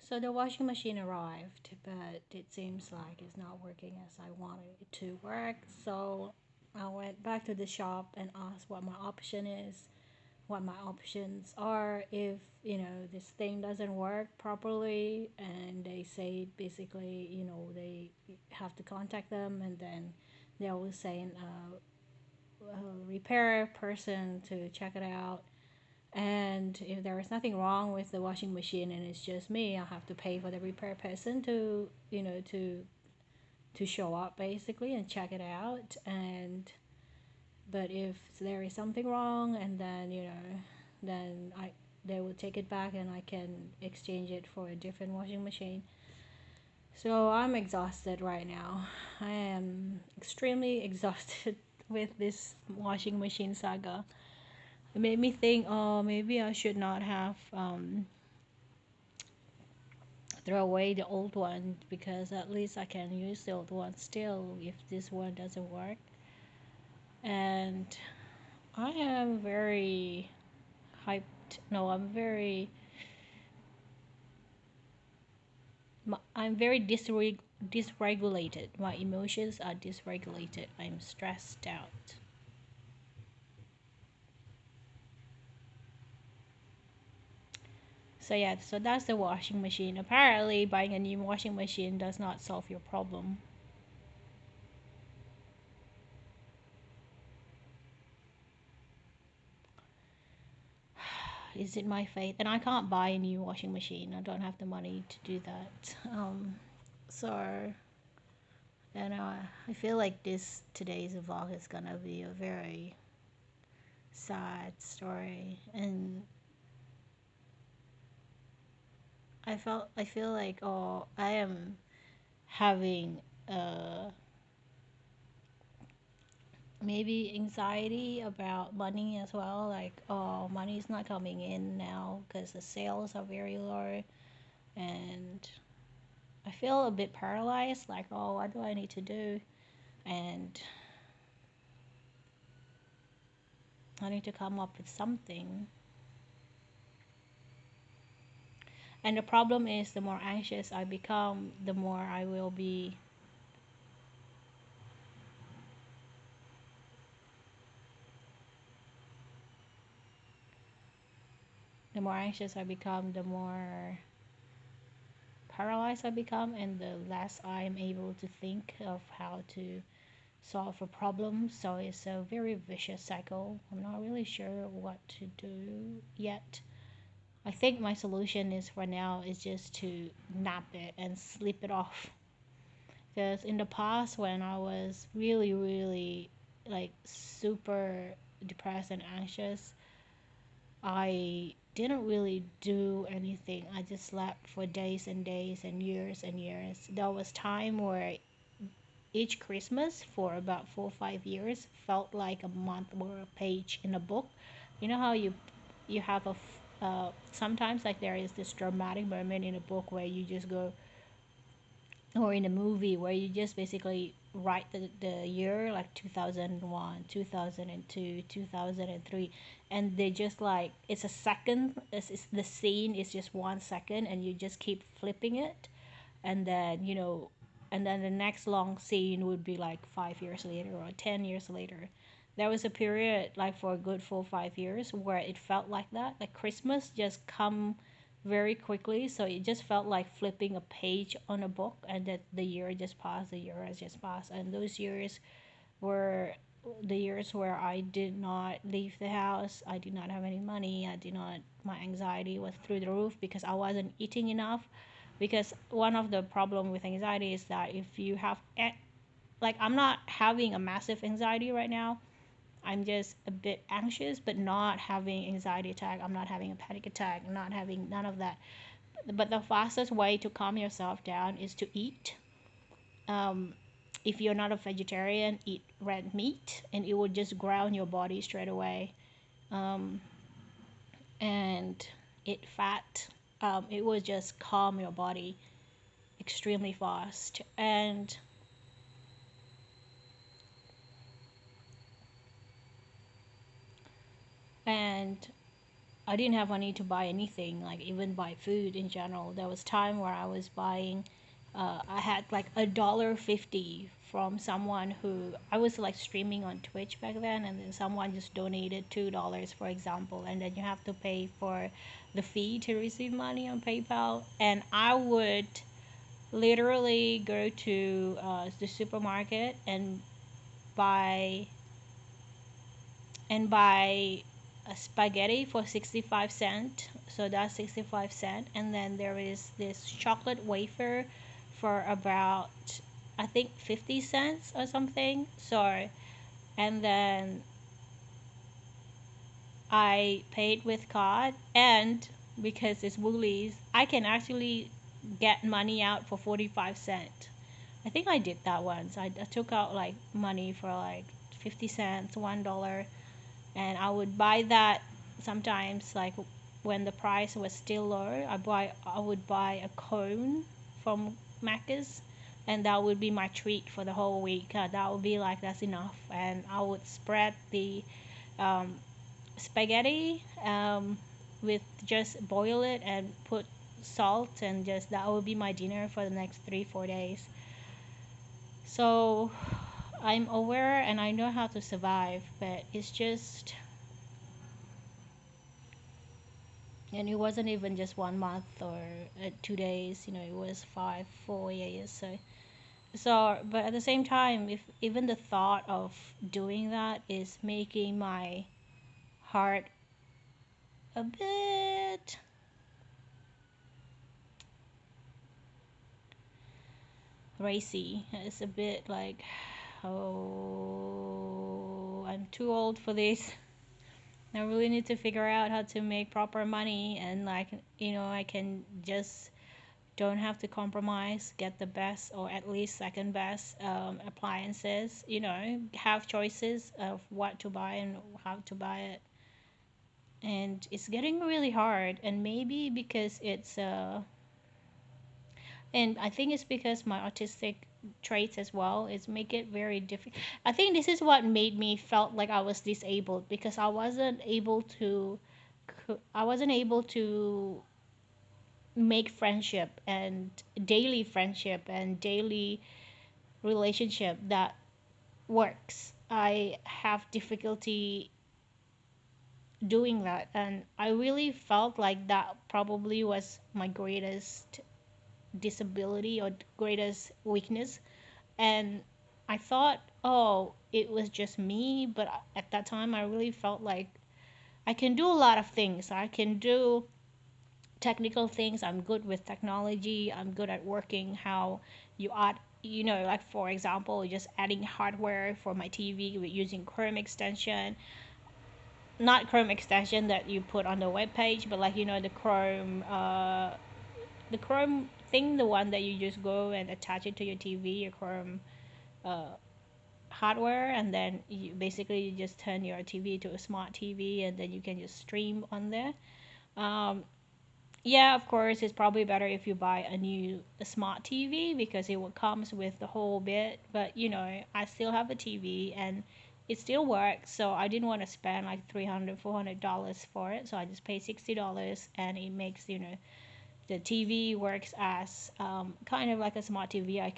So the washing machine arrived, but it seems like it's not working as I wanted it to work. So I went back to the shop and asked what my option is, what my options are if, this thing doesn't work properly. And they say basically, they have to contact them, and then they will send a repair person to check it out. And if there is nothing wrong with the washing machine and it's just me, I'll have to pay for the repair person to, to show up basically and check it out. And but if there is something wrong, and then, then they will take it back and I can exchange it for a different washing machine. So I'm exhausted right now. I am extremely exhausted with this washing machine saga. It made me think, oh, maybe I should not have throw away the old one, because at least I can use the old one still if this one doesn't work. And I am very hyped. No, I'm very dysregulated. My emotions are dysregulated. I'm stressed out. So yeah, so that's the washing machine. Apparently, buying a new washing machine does not solve your problem. Is it my fate? And I can't buy a new washing machine. I don't have the money to do that. So I feel like today's vlog is gonna be a very sad story, and I feel like, oh, I am having maybe anxiety about money as well. Like, oh, money's not coming in now because the sales are very low, and I feel a bit paralyzed. Like, oh, what do I need to do? And I need to come up with something. And the problem is, the more anxious I become, the more anxious I become, the more paralyzed I become, and the less I'm able to think of how to solve a problem. So it's a very vicious cycle. I'm not really sure what to do yet. I think my solution is, for now, is just to nap it and sleep it off. Because in the past, when I was really, really like super depressed and anxious, I didn't really do anything. I just slept for days and days and years and years. There was time where each Christmas for about 4 or 5 years felt like a month or a page in a book. You know how you have sometimes, like, there is this dramatic moment in a book where you just go, or in a movie where you just basically write the year, like 2001, 2002, 2003, and they just, like, it's a second. It's the scene is just 1 second, and you just keep flipping it, and then, and then the next long scene would be like 5 years later or 10 years later. There was a period, like, for a good 4 or 5 years, where it felt like that. Like, Christmas just come very quickly, so it just felt like flipping a page on a book, and that the year just passed, the year has just passed. And those years were the years where I did not leave the house. I did not have any money. I did not My anxiety was through the roof because I wasn't eating enough. Because one of the problem with anxiety is that if you have, like, I'm not having a massive anxiety right now. I'm just a bit anxious, but not having anxiety attack. I'm not having a panic attack. I'm not having none of that. But the fastest way to calm yourself down is to eat. Um, if you're not a vegetarian, eat red meat, and it will just ground your body straight away. Um, and eat fat. It will just calm your body extremely fast. And I didn't have money to buy anything, like even buy food in general. There was time where I was buying, I had like $1.50 from someone who I was like streaming on Twitch back then, and then someone just donated $2, for example, and then you have to pay for the fee to receive money on PayPal. And I would literally go to the supermarket buy buy a spaghetti for 65 cent, so that's 65 cent. And then there is this chocolate wafer for about, I think, 50 cents or something. So, and then I paid with card, and because it's Woolies, I can actually get money out for 45 cent. I think I did that once. I took out like money for like 50 cents, $1, and I would buy that sometimes, like when the price was still low. I would buy a cone from Macca's, and that would be my treat for the whole week. That would be like, that's enough, and I would spread the um, spaghetti with, just boil it and put salt, and just that would be my dinner for the next 3-4 days. So I'm aware and I know how to survive, but it's just, and it wasn't even just 1 month or 2 days, it was 4 years. So but at the same time, if even the thought of doing that is making my heart a bit racy, it's a bit like, oh, I'm too old for this. I really need to figure out how to make proper money, and like, I can just don't have to compromise, get the best or at least second best appliances, have choices of what to buy and how to buy it. And it's getting really hard, and maybe because it's and I think it's because my autistic traits as well is make it very difficult. I think this is what made me felt like I was disabled, because I wasn't able to make friendship and daily relationship that works. I have difficulty doing that, and I really felt like that probably was my greatest disability or greatest weakness. And I thought, oh, it was just me, but at that time I really felt like I can do a lot of things. I can do technical things. I'm good with technology. I'm good at working how you add, like for example, just adding hardware for my TV with using Chrome extension. Not Chrome extension that you put on the web page, but like, the Chrome thing, the one that you just go and attach it to your TV, your Chrome uh, hardware, and then you just turn your TV to a smart TV, and then you can just stream on there. Um, yeah, of course, it's probably better if you buy a smart TV, because it comes with the whole bit. But I still have a TV and it still works, so I didn't want to spend like $300-$400 for it. So I just paid $60, and it makes the TV works as kind of like a smart TV. I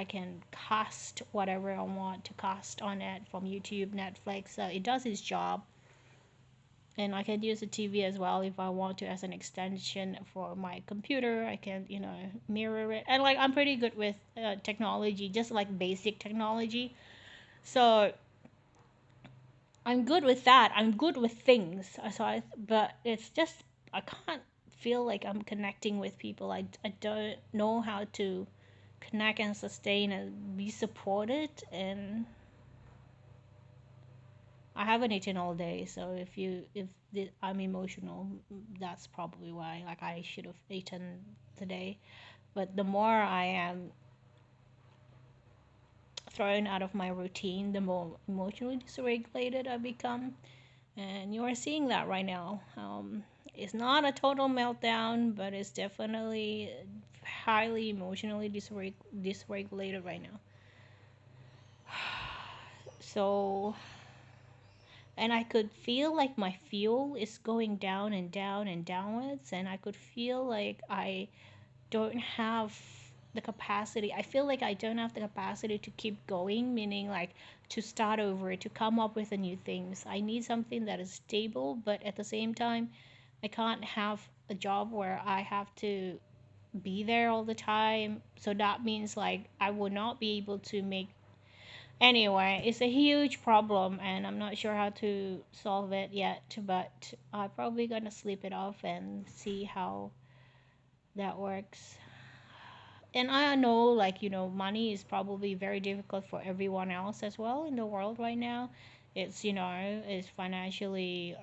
can cast whatever I want to cast on it from YouTube, Netflix. So it does its job, and I can use the TV as well if I want to as an extension for my computer. I can mirror it, and like I'm pretty good with technology, just like basic technology. So I'm good with that. I'm good with things. But it's just I can't feel like I'm connecting with people. I don't know how to connect and sustain and be supported. And I haven't eaten all day, so I'm emotional, that's probably why. Like I should have eaten today, but the more I am thrown out of my routine, the more emotionally dysregulated I become. And you are seeing that right now. It's not a total meltdown, but it's definitely highly emotionally dysregulated right now. So, And I could feel like my fuel is going down and down and downwards, and I could feel like I don't have the capacity. I feel like I don't have the capacity to keep going, meaning like to start over, to come up with the new things. I need something that is stable, but at the same time, I can't have a job where I have to be there all the time. So that means like I will not be able to make. Anyway, it's a huge problem and I'm not sure how to solve it yet, but I'm probably gonna sleep it off and see how that works. And I know, like, money is probably very difficult for everyone else as well in the world right now. It's, it's financially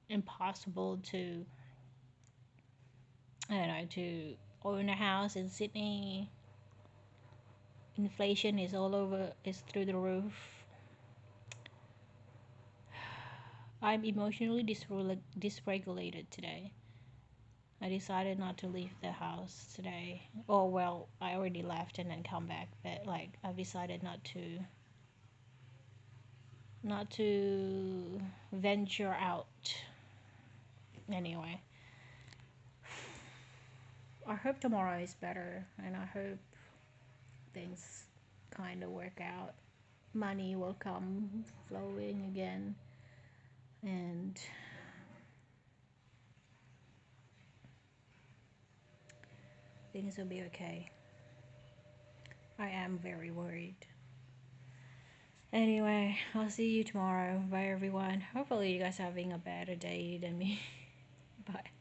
impossible to, I don't know, to own a house in Sydney. Inflation is all over, is through the roof. I'm emotionally dysregulated today. I decided not to leave the house today. Oh, well, I already left and then come back, but like I've decided not to venture out. Anyway, I hope tomorrow is better and I hope things kind of work out. Money will come flowing again and things will be okay. I am very worried. Anyway, I'll see you tomorrow. Bye, everyone. Hopefully, you guys are having a better day than me. Bye.